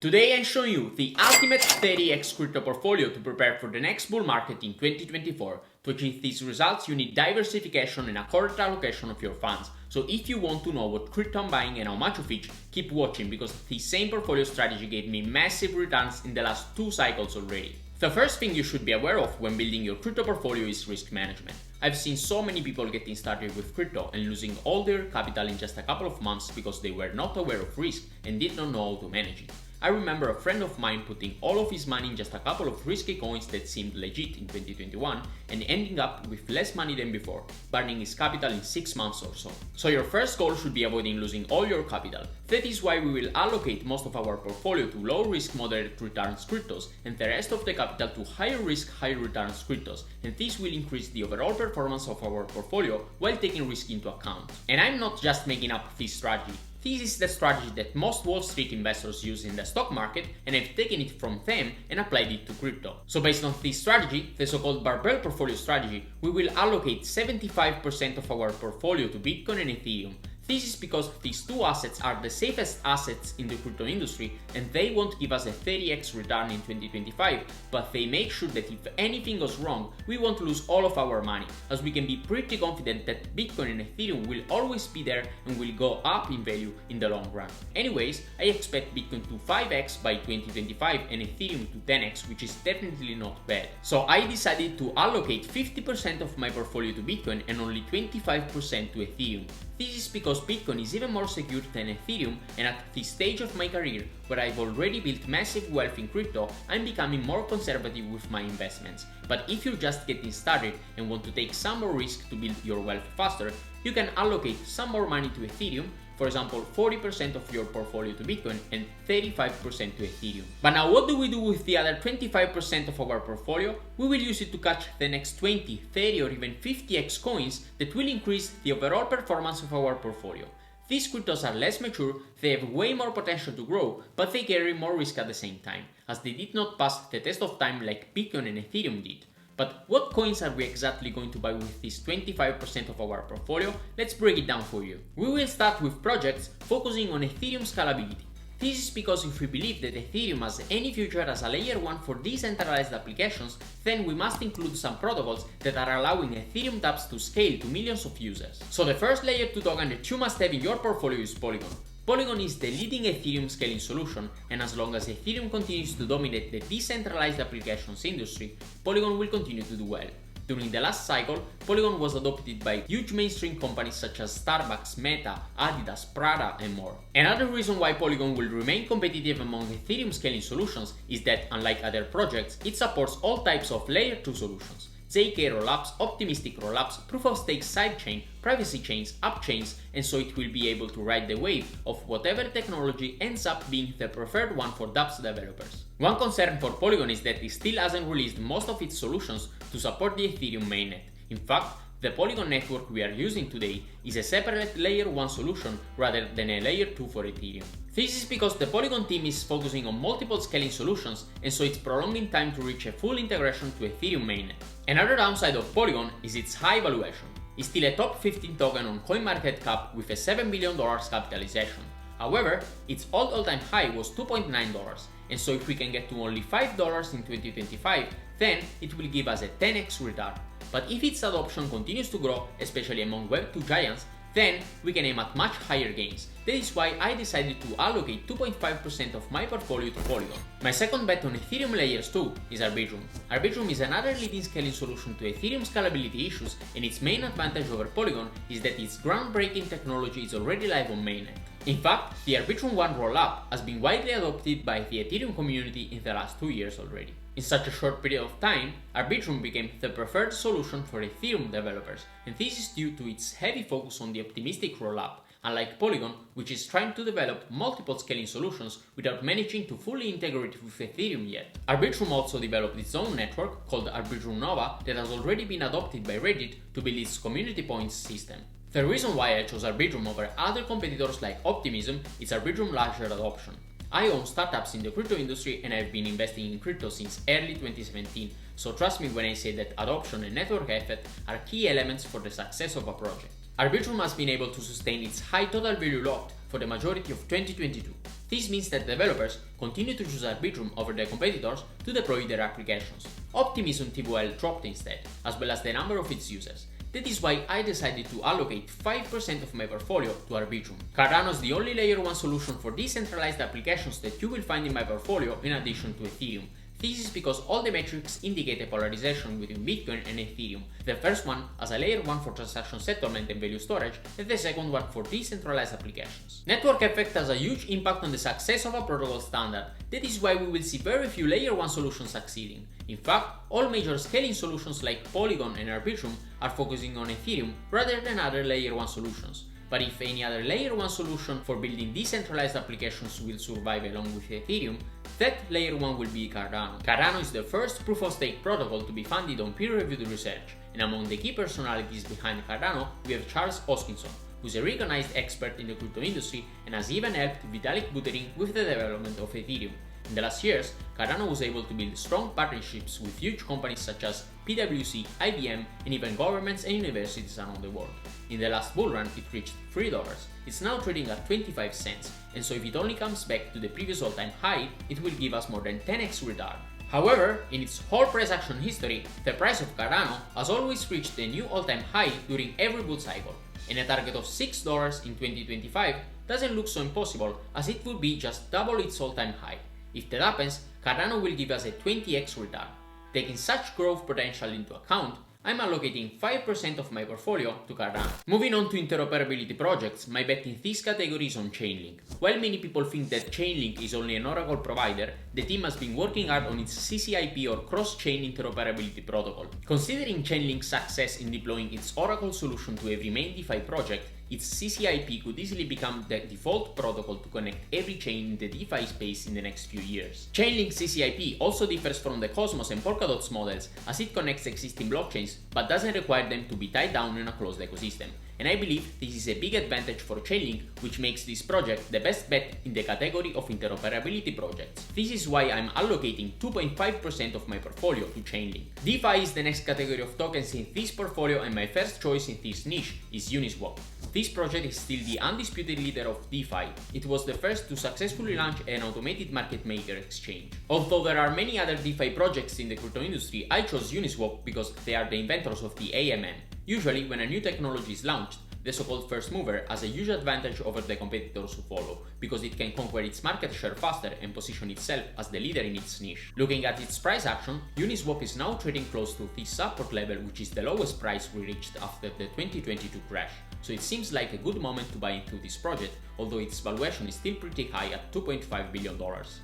Today I'm showing you the ultimate dYdX crypto portfolio to prepare for the next bull market in 2024. To achieve these results, you need diversification and a correct allocation of your funds. So if you want to know what crypto I'm buying and how much of each, keep watching because the same portfolio strategy gave me massive returns in the last 2 cycles already. The first thing you should be aware of when building your crypto portfolio is risk management. I've seen so many people getting started with crypto and losing all their capital in just a couple of months because they were not aware of risk and did not know how to manage it. I remember a friend of mine putting all of his money in just a couple of risky coins that seemed legit in 2021 and ending up with less money than before, burning his capital in 6 months or so. So your first goal should be avoiding losing all your capital. That is why we will allocate most of our portfolio to low risk moderate returns cryptos and the rest of the capital to higher risk high returns cryptos, and this will increase the overall performance of our portfolio while taking risk into account. And I'm not just making up this strategy. This is the strategy that most Wall Street investors use in the stock market, and I've taken it from them and applied it to crypto. So based on this strategy, the so-called barbell portfolio strategy, we will allocate 75% of our portfolio to Bitcoin and Ethereum. This is because these two assets are the safest assets in the crypto industry and they won't give us a 30x return in 2025, but they make sure that if anything goes wrong, we won't lose all of our money, as we can be pretty confident that Bitcoin and Ethereum will always be there and will go up in value in the long run. Anyways, I expect Bitcoin to 5x by 2025 and Ethereum to 10x, which is definitely not bad. So I decided to allocate 50% of my portfolio to Bitcoin and only 25% to Ethereum. This is because Bitcoin is even more secure than Ethereum, and at this stage of my career, where I've already built massive wealth in crypto, I'm becoming more conservative with my investments. But if you're just getting started and want to take some more risk to build your wealth faster, you can allocate some more money to Ethereum, for example 40% of your portfolio to Bitcoin and 35% to Ethereum. But now what do we do with the other 25% of our portfolio? We will use it to catch the next 20, 30 or even 50x coins that will increase the overall performance of our portfolio. These cryptos are less mature, they have way more potential to grow, but they carry more risk at the same time, as they did not pass the test of time like Bitcoin and Ethereum did. But what coins are we exactly going to buy with this 25% of our portfolio? Let's break it down for you. We will start with projects focusing on Ethereum scalability. This is because if we believe that Ethereum has any future as a layer 1 for decentralized applications, then we must include some protocols that are allowing Ethereum dApps to scale to millions of users. So the first layer 2 token that you must have in your portfolio is Polygon. Polygon is the leading Ethereum scaling solution, and as long as Ethereum continues to dominate the decentralized applications industry, Polygon will continue to do well. During the last cycle, Polygon was adopted by huge mainstream companies such as Starbucks, Meta, Adidas, Prada, and more. Another reason why Polygon will remain competitive among Ethereum scaling solutions is that, unlike other projects, it supports all types of layer 2 solutions. ZK rollups, optimistic rollups, proof-of-stake sidechain, privacy chains, app chains, and so it will be able to ride the wave of whatever technology ends up being the preferred one for dApps developers. One concern for Polygon is that it still hasn't released most of its solutions to support the Ethereum mainnet. In fact, the Polygon network we are using today is a separate layer 1 solution rather than a layer 2 for Ethereum. This is because the Polygon team is focusing on multiple scaling solutions, and so it's prolonging time to reach a full integration to Ethereum mainnet. Another downside of Polygon is its high valuation. It's still a top 15 token on CoinMarketCap with a $7 billion capitalization. However, its all-time high was $2.9, and so if we can get to only $5 in 2025, then it will give us a 10x return. But if its adoption continues to grow, especially among Web2 giants, then we can aim at much higher gains. That is why I decided to allocate 2.5% of my portfolio to Polygon. My second bet on Ethereum layers 2 is Arbitrum. Arbitrum is another leading scaling solution to Ethereum scalability issues, and its main advantage over Polygon is that its groundbreaking technology is already live on mainnet. In fact, the Arbitrum 1 rollup has been widely adopted by the Ethereum community in the last 2 years already. In such a short period of time, Arbitrum became the preferred solution for Ethereum developers, and this is due to its heavy focus on the optimistic rollup, unlike Polygon, which is trying to develop multiple scaling solutions without managing to fully integrate with Ethereum yet. Arbitrum also developed its own network called Arbitrum Nova that has already been adopted by Reddit to build its community points system. The reason why I chose Arbitrum over other competitors like Optimism is Arbitrum larger adoption. I own startups in the crypto industry and I've been investing in crypto since early 2017, so trust me when I say that adoption and network effect are key elements for the success of a project. Arbitrum has been able to sustain its high total value locked for the majority of 2022. This means that developers continue to choose Arbitrum over their competitors to deploy their applications. Optimism TVL dropped instead, as well as the number of its users. That is why I decided to allocate 5% of my portfolio to Arbitrum. Cardano is the only layer 1 solution for decentralized applications that you will find in my portfolio in addition to Ethereum. This is because all the metrics indicate a polarization between Bitcoin and Ethereum, the first one as a layer 1 for transaction settlement and value storage, and the second one for decentralized applications. Network effect has a huge impact on the success of a protocol standard. That is why we will see very few layer 1 solutions succeeding. In fact, all major scaling solutions like Polygon and Arbitrum are focusing on Ethereum rather than other layer 1 solutions. But if any other layer 1 solution for building decentralized applications will survive along with Ethereum, that layer 1 will be Cardano. Cardano is the first proof-of-stake protocol to be funded on peer-reviewed research, and among the key personalities behind Cardano we have Charles Hoskinson, who is a recognized expert in the crypto industry and has even helped Vitalik Buterin with the development of Ethereum. In the last years, Cardano was able to build strong partnerships with huge companies such as PwC, IBM, and even governments and universities around the world. In the last bull run, it reached $3. It's now trading at 25 cents, and so if it only comes back to the previous all-time high, it will give us more than 10x return. However, in its whole price action history, the price of Cardano has always reached a new all-time high during every bull cycle, and a target of $6 in 2025 doesn't look so impossible, as it would be just double its all-time high. If that happens, Cardano will give us a 20x return. Taking such growth potential into account, I'm allocating 5% of my portfolio to Cardano. Moving on to interoperability projects, my bet in this category is on Chainlink. While many people think that Chainlink is only an Oracle provider, the team has been working hard on its CCIP or cross-chain interoperability protocol. Considering Chainlink's success in deploying its Oracle solution to every main DeFi project, its CCIP could easily become the default protocol to connect every chain in the DeFi space in the next few years. Chainlink's CCIP also differs from the Cosmos and Polkadot's models, as it connects existing blockchains but doesn't require them to be tied down in a closed ecosystem. And I believe this is a big advantage for Chainlink, which makes this project the best bet in the category of interoperability projects. This is why I'm allocating 2.5% of my portfolio to Chainlink. DeFi is the next category of tokens in this portfolio, and my first choice in this niche is Uniswap. This project is still the undisputed leader of DeFi. It was the first to successfully launch an automated market maker exchange. Although there are many other DeFi projects in the crypto industry, I chose Uniswap because they are the inventors of the AMM. Usually, when a new technology is launched, the so-called first mover has a huge advantage over the competitors who follow, because it can conquer its market share faster and position itself as the leader in its niche. Looking at its price action, Uniswap is now trading close to this support level, which is the lowest price we reached after the 2022 crash. So it seems like a good moment to buy into this project, although its valuation is still pretty high at $2.5 billion.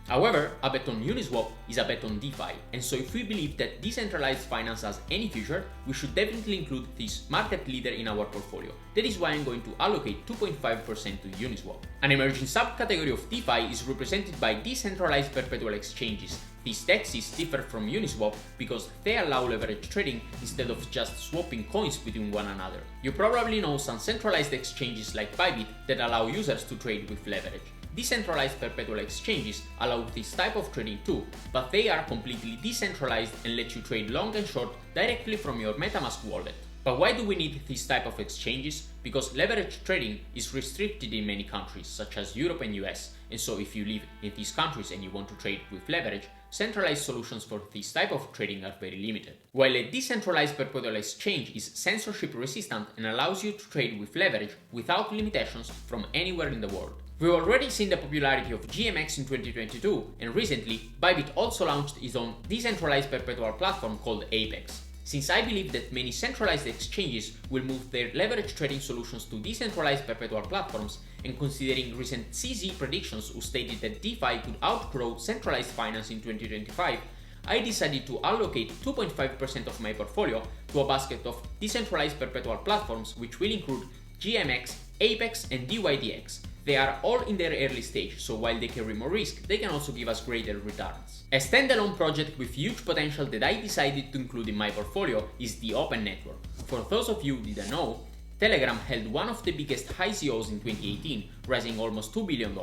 However, a bet on Uniswap is a bet on DeFi, and so if we believe that decentralized finance has any future, we should definitely include this market leader in our portfolio. That is why I'm going to allocate 2.5% to Uniswap. An emerging subcategory of DeFi is represented by decentralized perpetual exchanges. These DEXs differ from Uniswap because they allow leverage trading instead of just swapping coins between one another. You probably know some centralized exchanges like Bybit that allow users to trade with leverage. Decentralized perpetual exchanges allow this type of trading too, but they are completely decentralized and let you trade long and short directly from your MetaMask wallet. But why do we need this type of exchanges? Because leverage trading is restricted in many countries, such as Europe and US, and so if you live in these countries and you want to trade with leverage, centralized solutions for this type of trading are very limited. While a decentralized perpetual exchange is censorship resistant and allows you to trade with leverage without limitations from anywhere in the world. We've already seen the popularity of GMX in 2022, and recently, Bybit also launched its own decentralized perpetual platform called Apex. Since I believe that many centralized exchanges will move their leverage trading solutions to decentralized perpetual platforms, and considering recent CZ predictions who stated that DeFi could outgrow centralized finance in 2025, I decided to allocate 2.5% of my portfolio to a basket of decentralized perpetual platforms, which will include GMX, Apex, and dYdX. They are all in their early stage, so while they carry more risk, they can also give us greater returns. A standalone project with huge potential that I decided to include in my portfolio is the Open Network. For those of you who didn't know, Telegram held one of the biggest ICOs in 2018, raising almost $2 billion.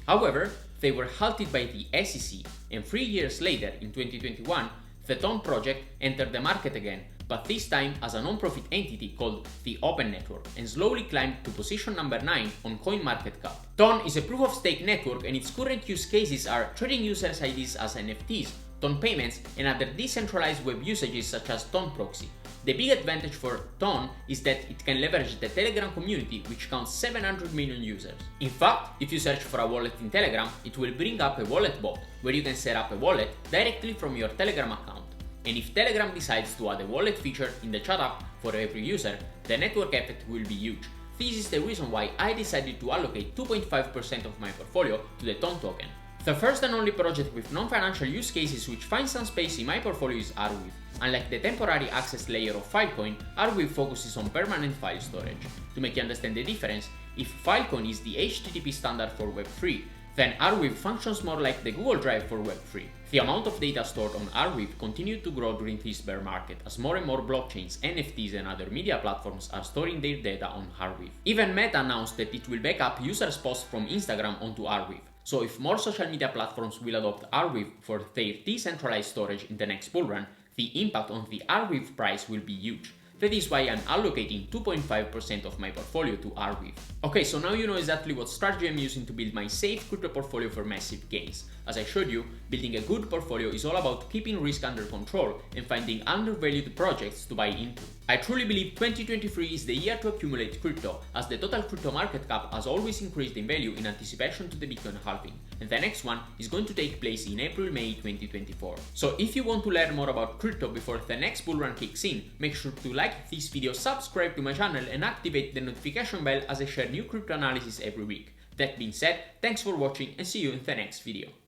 However, they were halted by the SEC, and 3 years later, in 2021, the Ton project entered the market again, but this time as a non-profit entity called the Open Network, and slowly climbed to position number 9 on CoinMarketCap. TON is a proof-of-stake network, and its current use cases are trading users' IDs as NFTs, TON payments, and other decentralized web usages such as TON proxy. The big advantage for TON is that it can leverage the Telegram community, which counts 700 million users. In fact, if you search for a wallet in Telegram, it will bring up a wallet bot, where you can set up a wallet directly from your Telegram account. And if Telegram decides to add a wallet feature in the chat app for every user, the network effect will be huge. This is the reason why I decided to allocate 2.5% of my portfolio to the TON token. The first and only project with non-financial use cases which finds some space in my portfolio is Arweave. Unlike the temporary access layer of Filecoin, Arweave focuses on permanent file storage. To make you understand the difference, if Filecoin is the HTTP standard for Web3, then Arweave functions more like the Google Drive for Web3. The amount of data stored on Arweave continued to grow during this bear market as more and more blockchains, NFTs and other media platforms are storing their data on Arweave. Even Meta announced that it will back up users' posts from Instagram onto Arweave. So if more social media platforms will adopt Arweave for their decentralized storage in the next bull run, the impact on the Arweave price will be huge. That is why I'm allocating 2.5% of my portfolio to Arweave. Okay, so now you know exactly what strategy I'm using to build my safe crypto portfolio for massive gains. As I showed you, building a good portfolio is all about keeping risk under control and finding undervalued projects to buy into. I truly believe 2023 is the year to accumulate crypto, as the total crypto market cap has always increased in value in anticipation to the Bitcoin halving, and the next one is going to take place in April-May 2024. So if you want to learn more about crypto before the next bull run kicks in, make sure to like this video, subscribe to my channel and activate the notification bell as I share new crypto analysis every week. That being said, thanks for watching and see you in the next video.